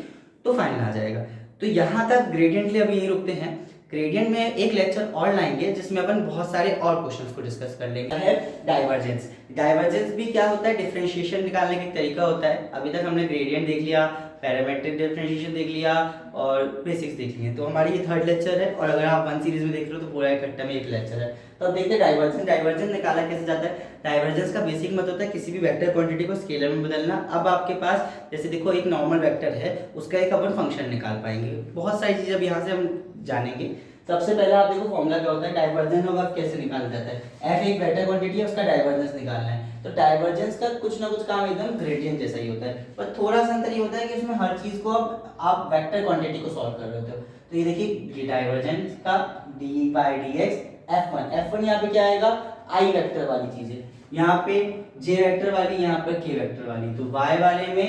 तो फाइनल आ जाएगा। तो यहाँ तक ग्रेडियंट के लिए अभी यही रुकते हैं। ग्रेडियंट में एक लेक्चर और लाएंगे जिसमें अपन बहुत सारे और क्वेश्चंस को डिस्कस कर लेंगे। है डाइवर्जेंस। डाइवर्जेंस भी क्या होता है, डिफरेंशिएशन निकालने का तरीका होता है। अभी तक हमने ग्रेडियंट देख लिया, पैरामीट्रिक डिफरेंशिएशन देख लिया और बेसिक्स देख लिए। तो हमारी ये थर्ड लेक्चर है और अगर आप वन सीरीज में देख रहे हो तो पूरा इकट्ठा में एक लेक्चर है। तो अब देखते हैं डाइवर्जेंस। डाइवर्जेंस निकाला कैसे जाता है। डाइवर्जेंस का बेसिक मतलब होता है किसी भी वेक्टर क्वांटिटी को स्केलर में बदलना। अब आपके पास जैसे देखो एक नॉर्मल वेक्टर है, उसका एक अपन फंक्शन निकाल पाएंगे। बहुत सारी चीजें अब यहाँ से हम जानेंगे। सबसे पहले आप देखो फॉर्मूला क्या होता है, डाइवर्जेंस होगा कैसे निकाला जाता है। एफ एक वेक्टर क्वांटिटी है, उसका डाइवर्जेंस निकालना है। तो डाइवर्जेंस का कुछ ना कुछ काम एकदम ग्रेडियंट जैसा ही होता है, पर थोड़ा सा अंतर ये होता है कि उसमें हर चीज को अब आप वेक्टर क्वांटिटी को सॉल्व कर रहे होते हो। तो ये देखिए डाइवर्जेंस का d/dx f1 यहाँ पे क्या आएगा, आई वेक्टर वाली चीज है, यहाँ पे j वेक्टर वाली, यहाँ पर k वेक्टर वाली। तो y वाले में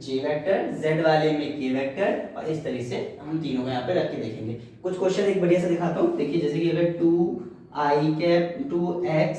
j वेक्टर, z वाले में k वेक्टर और इस तरीके से हम तीनों को यहाँ पे रख के देखेंगे। कुछ क्वेश्चन एक बढ़िया से दिखाता हूँ। देखिए जैसे कि अगर 2x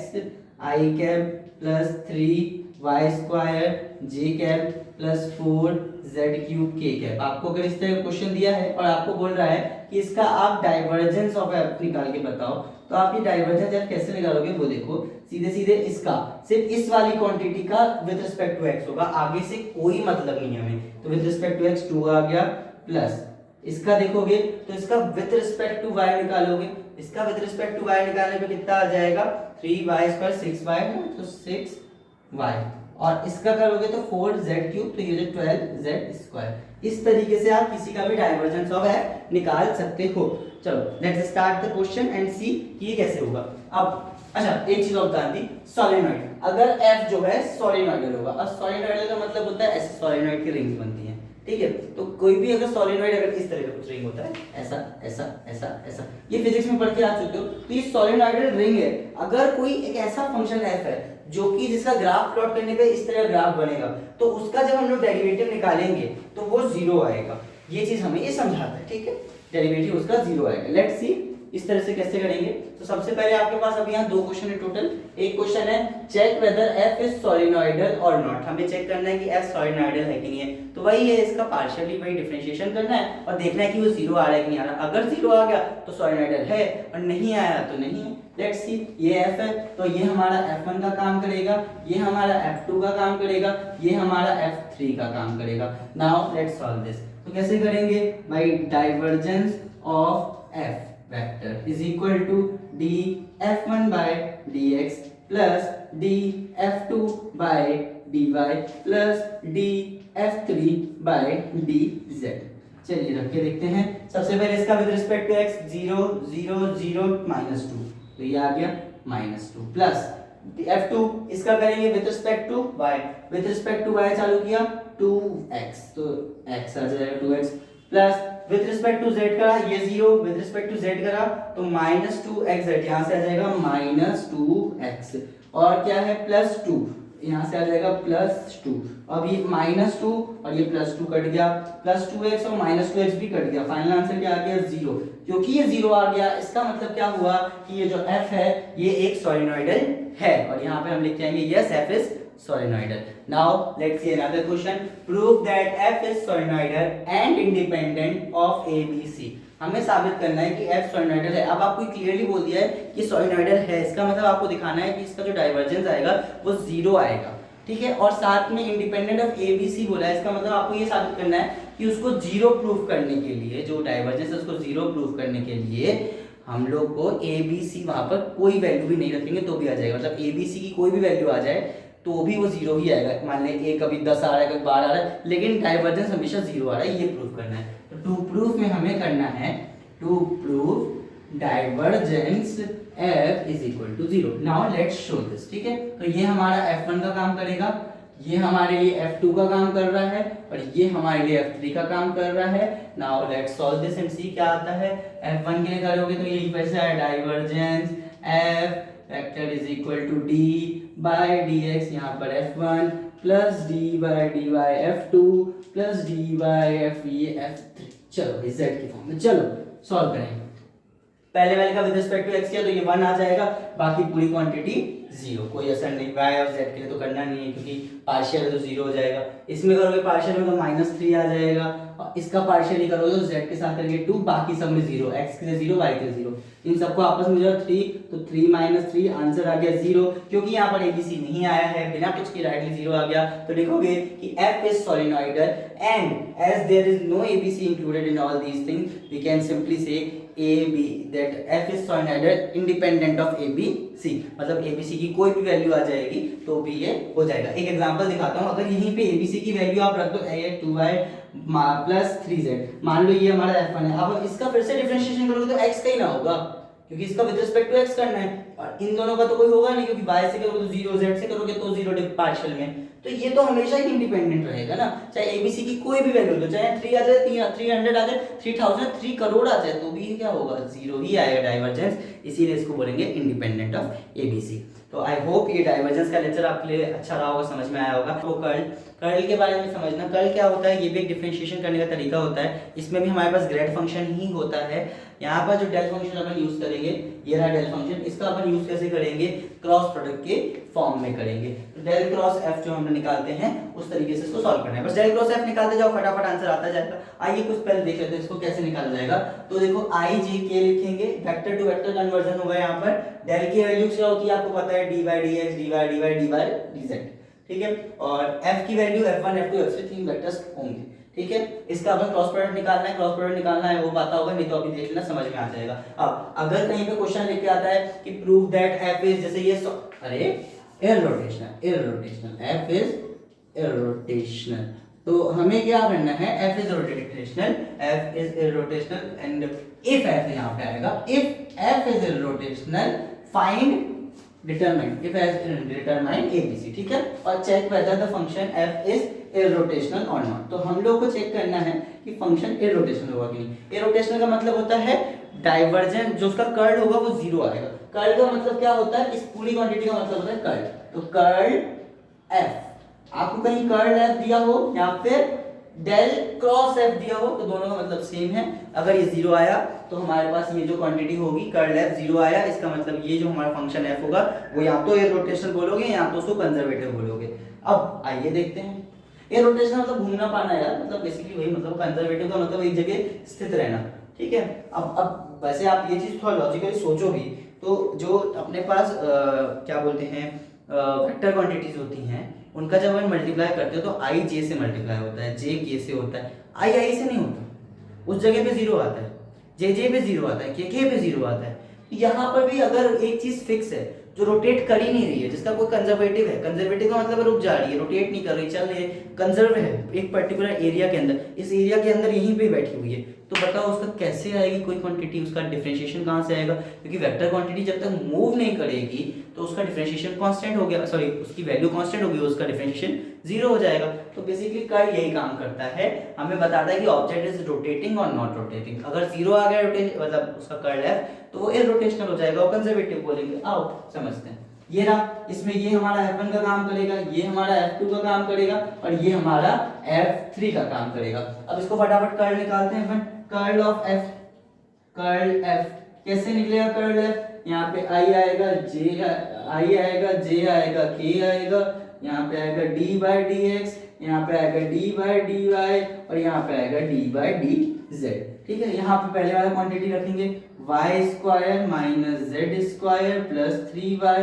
i cap plus 3y² j cap plus 4z³ k cap. आपको अगर इस तरह का क्वेश्चन दिया है और आपको बोल रहा है कि इसका आप डाइवर्जेंस ऑफ f निकाल के बताओ, तो आप ये डाइवर्जेंस f कैसे निकालोगे वो देखो। सीधे सीधे इसका सिर्फ इस वाली क्वांटिटी का विद रिस्पेक्ट टू x होगा, आगे से कोई मतलब नहीं है हमें। तो विद रिस्पेक्ट टू x 2 आ गया, प्लस इसका देखोगे तो इसका विद रिस्पेक्ट टू y निकालोगे, इसका विद रिस्पेक्ट टू y निकालने पे कितना आ जाएगा 3y² 6y, तो 6y और इसका करोगे तो 4z क्यूब, तो ये जो 12z स्क्वायर। इस तरीके से आप किसी का भी डाइवर्जेंस ऑफ f निकाल सकते हो। चलो let's start the question and see ये कैसे होगा। अब अच्छा एक चीज और बता दी, सोलेनॉइड, अगर f जो है सोलेनॉइडल होगा, और सोलेनॉइडल का मतलब होता है ऐसे सोलेनॉइड की रिंग्स बनती हैं, ठीक है। तो कोई भी अगर सोलेनॉइड अगर इस तरह का कुछ रिंग होता है, ऐसा ऐसा ऐसा ऐसा, ये फिजिक्स में पढ़ के आ चुके हो, तो ये सोलेनॉइडल रिंग है। अगर कोई एक ऐसा फंक्शन f है जो कि जिसका ग्राफ प्लॉट करने पे इस तरह ग्राफ बनेगा, तो उसका जब हम लोग डेरिवेटिव निकालेंगे तो वो जीरो आएगा। ये चीज हमें ये समझाता है, ठीक है, डेरिवेटिव उसका जीरो आएगा। लेट्स सी इस तरह से कैसे करेंगे। तो सबसे पहले आपके पास अभी यहाँ दो क्वेश्चन है टोटल। एक क्वेश्चन है check whether f is solenoidal और नॉट, हमें चेक करना है कि f सोलेनॉइडल है कि नहीं है। तो वही है, इसका पार्शियली वही डिफरेंशिएशन करना है और देखना है कि वो जीरो आ रहा है कि नहीं आ रहा। अगर जीरो आ गया तो सोलेनॉइडल है और नहीं आया तो नहीं है। लेट्स सी ये f है, तो ये हमारा f1 का काम करेगा, ये हमारा f2 का काम करेगा, ये हमारा f3 का काम करेगा। Now let's solve this. तो कैसे करेंगे भाई, divergence of f vector is equal to df1 by dx plus df2 by dy plus df3 by dz। चलिए रख के देखते हैं। सबसे पहले इसका विद रिस्पेक्ट टू x 0 0 0 -2, तो ये आ गया -2 प्लस f2 इसका करेंगे with respect to y, with respect to y चालू किया 2x, तो x आ जाएगा 2x plus with respect to z करा ये 0, विद रिस्पेक्ट टू z करा तो -2xz, यहाँ से आ जाएगा -2x और क्या है +2, यहाँ से आ जाएगा +2। अब ये -2 और ये +2 कट गया, +2x और -2x भी कट गया। फाइनल आंसर क्या आ गया 0। क्योंकि ये 0 आ गया इसका मतलब क्या हुआ कि ये जो f है ये एक सोलेनॉइडल है, और यहाँ पे हम लिख जाएंगे yes f is solenoidal. Now let's see another question. Prove that f is solenoidal and independent of ABC. हमें साबित करना है कि f solenoidal है। अब आपको क्लियरली बोल दिया है कि solenoidal है, इसका मतलब आपको दिखाना है कि इसका जो डाइवर्जेंस आएगा वो 0 आएगा, ठीक है। और साथ में इंडिपेंडेंट ऑफ ABC बोला है, इसका मतलब आपको ये साबित करना है कि उसको 0 प्रूफ करने के लिए, जो डाइवर्जेंस है उसको 0 प्रूफ करने के लिए हम लोग को ABC वहां पर कोई वैल्यू भी नहीं रखेंगे तो भी आ जाएगा। मतलब ABC की कोई भी वैल्यू आ जाए तो भी वो 0 ही आएगा। मान लें a कभी 10 आ रहा है, कभी 12 आ रहा है, लेकिन डाइवर्जेंस हमेशा 0 आ रहा है, ये प्रूफ करना है। तो टू प्रूफ में हमें करना है, to proof divergence f is equal to 0। Now let's show this, ठीक है। तो ये हमारा f1 का काम करेगा, ये हमारे लिए f2 का काम कर रहा है और ये हमारे लिए f3 का काम कर रहा है। Now let's solve this and see क्या आता है। f1 के लिए करोगे तो ये वैसे है divergence f vector is equal to d by dx, यहाँ पर f1 plus d by dy f2 plus d by f ये f3। चलो इस z की फॉर्म में चलो सॉल्व करें। पहले वाले का विद रिस्पेक्ट टू x किया तो ये 1 आ जाएगा, बाकी पूरी क्वांटिटी 0, कोई असर नहीं। y और z के लिए तो करना नहीं है क्योंकि पार्शियल है तो 0 हो जाएगा। इसमें करोगे पार्शियल में तो -3 आ जाएगा, और इसका पार्शियल करोगे तो z के साथ करेंगे 2, बाकी सब में 0, x के लिए 0 y के लिए 0, इन सबको आपस में जोड़ा 3, तो 3 - 3 आंसर आ गया 0। क्योंकि यहाँ पर ABC नहीं आया है, बिना कुछ के राइटली 0 आ गया, तो लिखोगे कि f is solenoidal and as there is no ABC included in all these things we can simply say AB that f is solenoidal independent of ABC। मतलब ABC की कोई भी वैल्यू आ जाएगी तो भी ये हो जाएगा। एक एग्जांपल दिखाता हूँ। अगर यहीं पे ABC की वैल्यू आप रख दो 2y प्लस 3z, मान लो ये हमारा f1 है। अब इसका फिर से डिफरेंशिएशन करोगे तो x का ही ना होगा, क्योंकि इसका विद रिस्पेक्ट टू x करना है, और इन दोनों का तो कोई होगा नहीं, क्योंकि y से करोगे तो 0, z से करोगे तो 0 पार्शियल में, तो ये तो हमेशा ही इंडिपेंडेंट रहेगा ना। चाहे ABC की कोई भी वैल्यू दो, चाहे 3 आ जाए, 300 आ जाए, 3000, 3 करोड़ आ जाए, तो भी क्या होगा 0 ही आएगा डाइवर्जेंस। इसीलिए इसको बोलेंगे इंडिपेंडेंट ऑफ ABC। तो आई होप ये डाइवर्जेंस का लेक्चर आपके लिए अच्छा रहा होगा, समझ में आया होगा। तो कर्ल के बारे में समझना, कर्ल क्या होता है, ये भी एक डिफरेंशिएशन करने का तरीका होता है। इसमें भी हमारे पास ग्रेड फंक्शन ही होता है। यहाँ पर जो डेल फंक्शन अपन यूज करेंगे, ये रहा डेल फंक्शन, इसका अपन यूज कैसे करेंगे, क्रॉस प्रोडक्ट के फॉर्म में करेंगे। तो डेल क्रॉस एफ जो हम निकालते हैं उस तरीके से इसको सॉल्व करना है। बस डेल क्रॉस एफ निकालते जाओ, फटाफट आंसर आता जाएगा। आइए कुछ पहले देख लेते हैं इसको कैसे निकाला जाएगा। तो देखो आई जे के लिखेंगे, वेक्टर टू वेक्टर कन्वर्जन होगा। यहाँ पर डेल की वैल्यू क्या होती है आपको पता है, dy dx dy dz, ठीक है। और f की वैल्यू f1 f2 f3 तीन वेक्टर्स होंगे, ठीक है। इसका अपन क्रॉस प्रोडक्ट निकालना है, क्रॉस प्रोडक्ट निकालना है वो पता होगा, नहीं तो अभी देख लेना, समझ में आ जाएगा। अब अगर कहीं पे क्वेश्चन लिख के आता है कि प्रूव दैट f इज, जैसे ये अरे इररोटेशनल, एफ इज इररोटेशनल। तो हमें क्या करना है, F is rotational, F is irrotational and if F यहाँ पे आएगा, if F is irrotational find determine, if F determine ABC, ठीक है, और check whether the function F is irrotational और नॉट। तो हम लोग को चेक करना है कि फंक्शन इररोटेशनल होगा कि नहीं। इररोटेशनल का मतलब होता है डाइवर्जेंट, जो उसका कर्ल होगा वो जीरो आएगा। कर्ल का मतलब क्या होता है, इस पूरी क्वांटिटी का मतलब होता है कर्ल। तो कर्ल एफ, आपको कहीं कर्ल एफ दिया हो या फिर डेल क्रॉस एफ दिया हो, तो दोनों का मतलब सेम है। अगर ये जीरो आया तो हमारे पास ये जो क्वांटिटी होगी कर्ल एफ जीरो आया, इसका मतलब ये जो हमारा फंक्शन एफ होगा वो या तो इररोटेशनल बोलोगे या तो उसको कंजर्वेटिव बोलोगे। अब आइए देखते हैं। इररोटेशनल मतलब घूमना पाना यार, मतलब बेसिकली वही मतलब, कंजर्वेटिव का मतलब एक जगह स्थित रहना, ठीक है। अब वैसे आप ये चीज थोड़ा लॉजिकली सोचो भी तो जो अपने पास क्या बोलते हैं वेक्टर क्वांटिटीज होती हैं, उनका जब हम मल्टीप्लाई करते हो तो आई जे से मल्टीप्लाई होता है, जे के से होता है, आई आई से नहीं होता। उस जगह पे जीरो आता है, जे जे पे जीरो आता है, के पे जीरो आता है। यहाँ पर भी अगर एक चीज फिक्स है जो रोटेट कर ही नहीं रही है, जिसका कोई कंजर्वेटिव है, कंजर्वेटिव का मतलब रुक जा रही है, रोटेट नहीं कर रही, चल रही है, कंजर्व है एक पर्टिकुलर एरिया के अंदर, इस एरिया के अंदर यहीं पे बैठी हुई है, तो बताओ उसका कैसे आएगी कोई क्वांटिटी, उसका डिफरेंशिएशन कहाँ से आएगा? क्योंकि वेक्टर क्वांटिटी जब तक मूव नहीं करेगी तो उसका डिफरेंशिएशन कांस्टेंट हो गया, सॉरी उसकी वैल्यू कांस्टेंट होगी, उसका डिफरेंशिएशन जीरो हो जाएगा। तो बेसिकली कर्ल यही काम करता है, हमें बताता है कि ऑब्जेक्ट इज रोटेटिंग और नॉट रोटेटिंग। अगर जीरो आ गया रोटेशन मतलब उसका कर्ल एफ, तो वो इररोटेशनल हो जाएगा और कंजर्वेटिव बोलेंगे। आओ समझते हैं। ये रहा, इसमें ये हमारा F1 का काम करेगा, ये हमारा F2 का काम करेगा और ये हमारा F3 का काम करेगा। अब इसको फटाफट कर्ल निकालते हैं। Curl of F, curl F कैसे निकलेगा? कर्ल F यहाँ पे I आएगा, J आएगा, J आएगा, K आएगा, यहाँ पे आएगा d बाई डी एक्स, यहाँ पे आएगा d बाई डी वाई और यहाँ पे आएगा d बाई डी जेड। ठीक है, यहाँ पे पहले वाला क्वांटिटी रखेंगे y square minus Z square plus 3y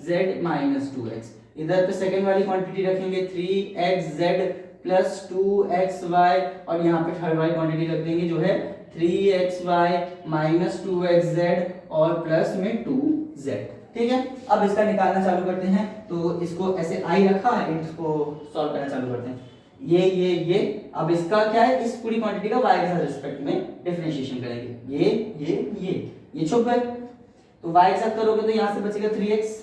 z minus 2x। इधर पे सेकंड वाली क्वांटिटी रखेंगे 3xz प्लस 2xy और यहाँ पे थर्ड वाली क्वांटिटी रख देंगे जो है 3xy माइनस 2xz और प्लस में 2z। ठीक है, अब इसका निकालना चालू करते हैं। तो इसको ऐसे आई रखा है, इसको सॉल्व करना चालू करते हैं। ये अब इसका क्या है, इस पूरी क्वांटिटी का y के रिस्पेक्ट में डिफरेंशिएशन करेंगे। ये छुप गए, तो y के साथ करोगे तो यहाँ से बचेगा 3x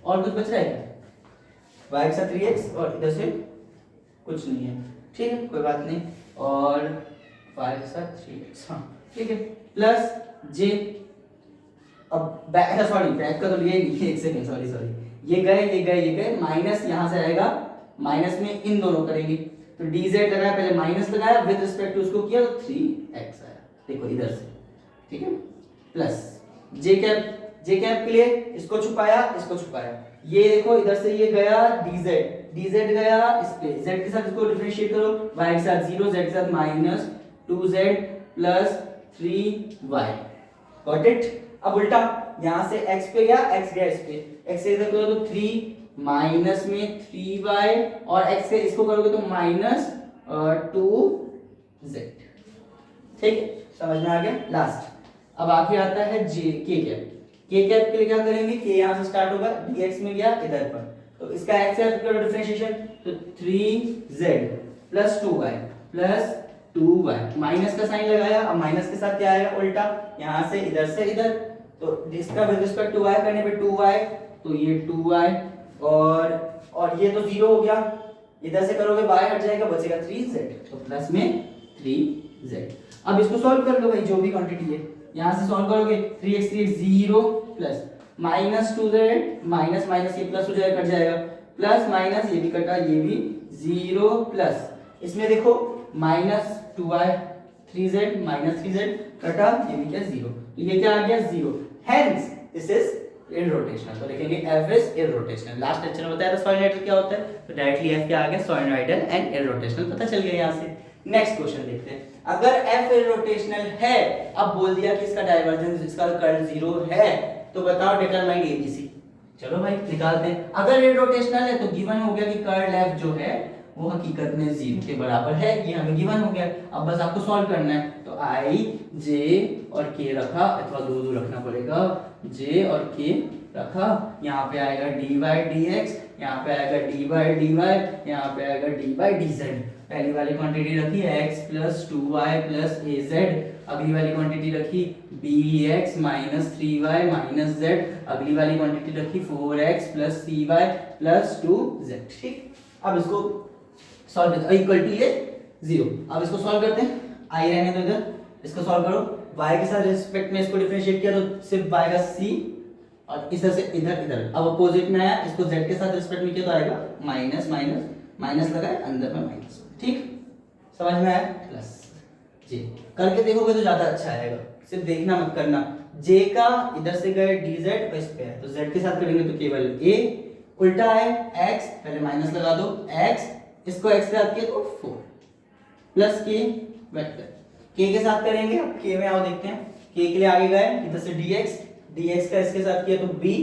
और कुछ बच रहा है क्या? y के साथ 3x और इधर से कुछ नहीं है, ठीक है कोई बात नहीं, और y के साथ 3x, हाँ ठीक है, प्लस j। अब बैक, सॉरी बैक का तो लिए नहीं, एक सेकंड, सॉरी ये गए माइनस यहाँ से आएगा, माइनस में इन दोनों करेंगे तो dz लगाया, पहले माइनस लगाया, विद रिस्पेक्ट टू उसको किया तो 3x आया, देखो इधर से, ठीक है, प्लस j कैप के लिए इसको छुपाया, ये देखो इधर से ये गया dz गया इस पे, z के साथ इसको डिफरेंशिएट करो, y के साथ 0, z के साथ minus 2z plus 3y, got it. अब उल्टा यहाँ से x पे गया, x गया इस पे, x से इधर करो तो 3 माइनस में 3y और x के इसको करोगे तो माइनस 2z। ठीक है, समझ में आ गया। लास्ट अब आखिर आता है k कैप के लिए क्या करेंगे, k यहाँ से स्टार्ट होगा, dx में गया इधर पर, तो इसका x से करो डिफरेंशिएशन, तो 3z plus 2y plus 2y, minus का साइन लगाया, अब माइनस के साथ क्या आएगा उल्टा, यहाँ से इधर, तो इसका विद रिस्पेक्ट टू y करने पे 2y, तो ये 2y और ये तो 0 हो गया, इधर से करोगे y हट जाएगा, बचेगा 3z, तो प्लस में 3z। अब इसको सॉल्व कर लो भाई, जो भी क्वांटिटी है यहाँ से सॉल्व करोगे, 3x 0 plus minus 2z, minus ये प्लस हो जाएगा, कट जाएगा, प्लस माइनस ये भी कटा, ये भी 0 प्लस, इसमें देखो minus 2y 3z minus 3z कटा, ये भी क्या 0, तो ये क्या आ गया 0, हेंस दिस इज इररोटेशनल। तो लिखेंगे f इज इररोटेशनल। लास्ट लेक्चर में बताया था सोलेनोइडल क्या होता है, तो डायरेक्टली f क्या आ गया, सोलेनोइडल एंड इररोटेशनल पता चल गया यहाँ से। नेक्स्ट क्वेश्चन देखते हैं, अगर f इररोटेशनल है, अब बोल दिया कि इसका डाइवर्जेंस, इसका कर्ल 0 है, तो बताओ डिटरमाइन एबीसी। चलो भाई निकालते हैं। अगर इररोटेशनल है तो गिवन हो गया कि कर्ल f जो है वो हकीकत में 0 के बराबर है, ये हमें गिवन हो गया। अब बस आपको सॉल्व करना है, तो i j और k रखा, अथवा दो रखना पड़ेगा, j और k रखा, यहाँ पे आएगा डी बाई डी एक्स, यहाँ पे आएगा डी बाई डी वाई, यहाँ पे आएगा डी बाई डी जेड। पहली वाली क्वांटिटी रखी x प्लस 2y प्लस ए जेड, अगली वाली क्वांटिटी रखी bx minus 3y minus z, अगली वाली क्वांटिटी रखी 4x plus cy plus 2z। ठीक, अब इसको सॉल्व करते हैं, इक्वल टू ये 0। अब इसको सॉल्व करते हैं, आई रहने दो इधर, इसको सॉल्व करो। y के साथ रिस्पेक्ट में इसको डिफरेंशिएट किया तो सिर्फ आएगा c, और इधर से इधर इधर, अब अपोजिट में आया, इसको z के साथ रिस्पेक्ट में किया तो आएगा माइनस माइनस माइनस लगाए, अंदर में माइनस। ठीक, समझ में आया? प्लस j करके देखोगे तो ज्यादा अच्छा आएगा, सिर्फ देखना मत करना। j का इधर से गए dz और इस पे है तो z के साथ करेंगे तो केवल a, उल्टा है x, पहले माइनस लगा दो, x इसको x के साथ किया तो 4 प्लस k वेक्टर, k के साथ करेंगे। अब k में आओ देखते हैं, k के लिए आगे गए, इधर से dx का इसके साथ किया तो b,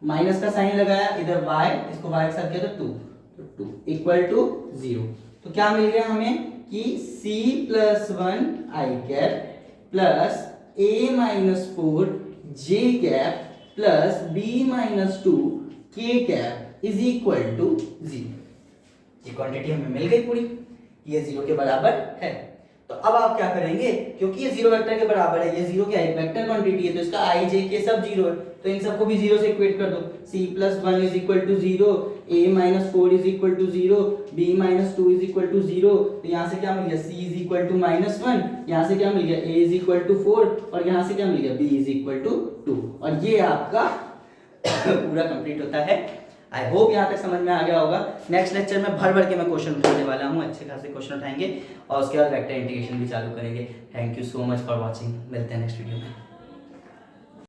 माइनस का साइन लगाया, इधर y, इसको y के साथ किया तो 2, तो 2 इक्वल टू 0। तो क्या मिल गया हमें कि c plus 1 I cap plus a minus 4 j cap plus b minus 2 k cap is equal to 0। ये क्वांटिटी हमें मिल गई पूरी, ये 0 के बराबर है। तो अब आप क्या करेंगे, क्योंकि ये 0 वेक्टर के बराबर है, ये 0 क्या है, वेक्टर क्वांटिटी है, तो इसका i j k सब 0 है, तो इन सबको भी 0 से इक्वेट कर दो। c plus 1 is equal to 0, a minus 4 is equal to 0, b minus 2 is equal to 0। तो यहाँ से क्या मिल गया, c is equal to minus 1, यहाँ से क्या मिल गया, a इज इक्वल टू 4, और यहाँ से क्या मिल गया, b इज इक्वल टू 2, और ये आपका पूरा कंप्लीट होता है। आई होप यहाँ तक समझ में आ गया होगा। नेक्स्ट लेक्चर में भर भर के मैं क्वेश्चन उठाने वाला हूँ, अच्छे खासे क्वेश्चन उठाएंगे और उसके बाद वेक्टर इंटीग्रेशन भी चालू करेंगे। Thank you so much for watching, मिलते हैं नेक्स्ट वीडियो में।